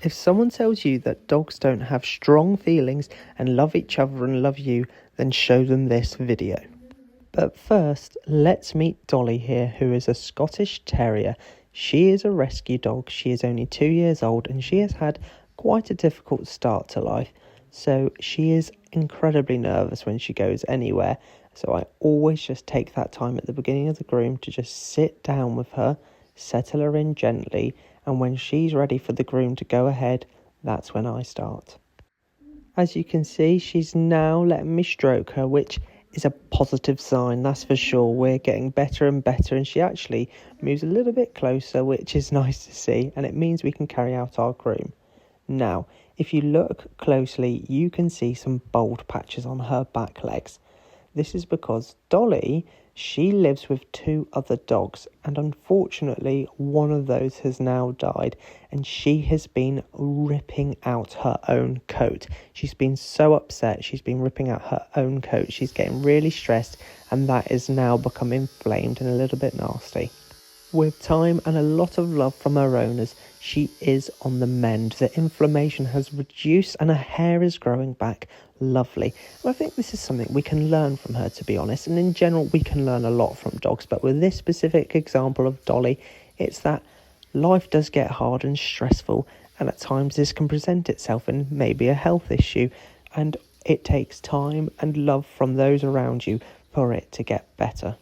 If someone tells you that dogs don't have strong feelings and love each other and love you, then show them this video. But first, let's meet Dolly here, who is a Scottish Terrier. She is a rescue dog. She is only 2 years old and she has had quite a difficult start to life. So she is incredibly nervous when she goes anywhere. So I always just take that time at the beginning of the groom to just sit down with her, settle her in gently, and when she's ready for the groom to go ahead, that's when I start. As you can see, she's now letting me stroke her, which is a positive sign, that's for sure. We're getting better and better, and she actually moves a little bit closer, which is nice to see, and it means we can carry out our groom. Now, if you look closely, you can see some bald patches on her back legs. This is because Dolly, she lives with 2 other dogs, and unfortunately one of those has now died, and she has been ripping out her own coat. She's been so upset, she's been ripping out her own coat. She's getting really stressed, and that is now become inflamed and a little bit nasty. With time and a lot of love from her owners, she is on the mend. The inflammation has reduced and her hair is growing back. Lovely. And I think this is something we can learn from her, to be honest. And in general, we can learn a lot from dogs. But with this specific example of Dolly, it's that life does get hard and stressful. And at times this can present itself in maybe a health issue. And it takes time and love from those around you for it to get better.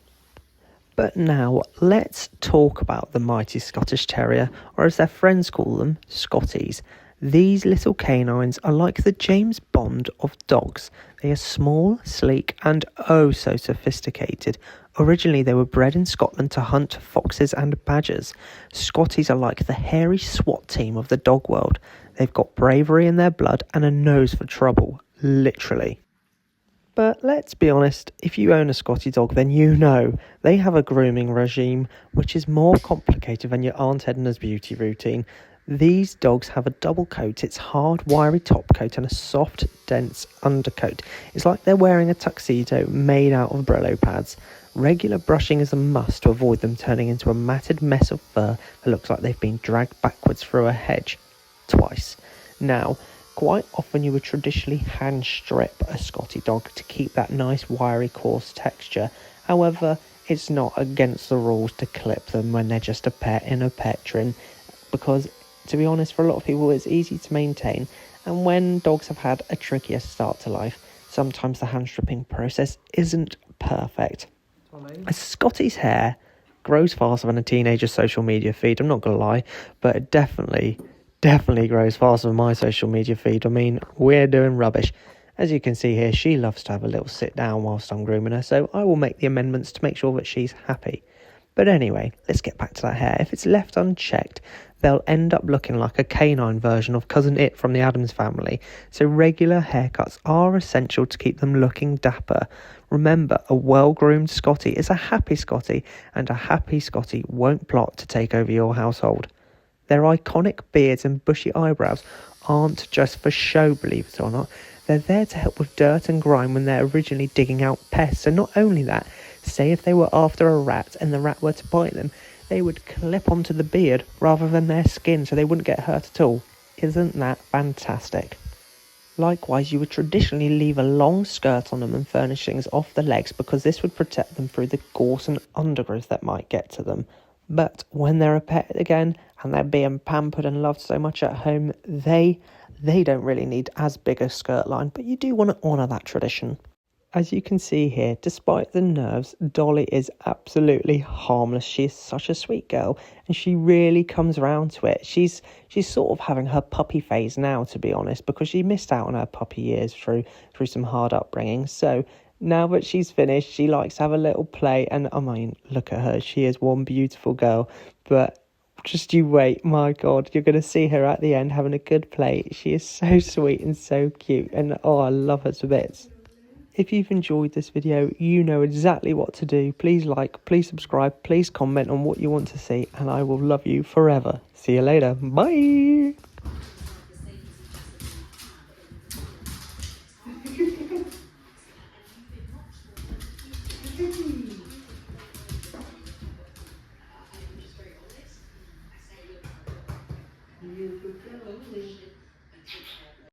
But now, let's talk about the mighty Scottish Terrier, or as their friends call them, Scotties. These little canines are like the James Bond of dogs. They are small, sleek, and oh so sophisticated. Originally, they were bred in Scotland to hunt foxes and badgers. Scotties are like the hairy SWAT team of the dog world. They've got bravery in their blood and a nose for trouble, literally. But let's be honest, if you own a Scotty dog, then you know they have a grooming regime which is more complicated than your Aunt Edna's beauty routine. These dogs have a double coat. It's hard, wiry top coat and a soft, dense undercoat. It's like they're wearing a tuxedo made out of Brillo pads. Regular brushing is a must to avoid them turning into a matted mess of fur that looks like they've been dragged backwards through a hedge. Twice. Now, quite often you would traditionally hand strip a Scotty dog to keep that nice wiry coarse texture. However, it's not against the rules to clip them when they're just a pet in a pet trim, because to be honest, for a lot of people it's easy to maintain, and when dogs have had a trickier start to life, sometimes the hand stripping process isn't perfect. A Scotty's hair grows faster than a teenager's social media feed, I'm not gonna lie, but it definitely grows faster than my social media feed. I mean, we're doing rubbish. As you can see here, she loves to have a little sit down whilst I'm grooming her, so I will make the amendments to make sure that she's happy. But anyway, let's get back to that hair. If it's left unchecked, they'll end up looking like a canine version of Cousin It from the Addams Family. So regular haircuts are essential to keep them looking dapper. Remember, a well-groomed Scotty is a happy Scotty, and a happy Scotty won't plot to take over your household. Their iconic beards and bushy eyebrows aren't just for show, believe it or not. They're there to help with dirt and grime when they're originally digging out pests. And not only that, say if they were after a rat and the rat were to bite them, they would clip onto the beard rather than their skin so they wouldn't get hurt at all. Isn't that fantastic? Likewise, you would traditionally leave a long skirt on them and furnishings off the legs because this would protect them through the gorse and undergrowth that might get to them. But when they're a pet again and they're being pampered and loved so much at home, they don't really need as big a skirt line, but you do want to honour that tradition. As you can see here, despite the nerves, Dolly is absolutely harmless. She is such a sweet girl and she really comes around to it. She's sort of having her puppy phase now, to be honest, because she missed out on her puppy years through some hard upbringing. So now that she's finished, she likes to have a little play, and I mean, look at her. She is one beautiful girl, but just you wait, my God, you're going to see her at the end having a good play. She is so sweet and so cute, and oh, I love her to bits. If you've enjoyed this video, you know exactly what to do. Please like, please subscribe, please comment on what you want to see, and I will love you forever. See you later. Bye.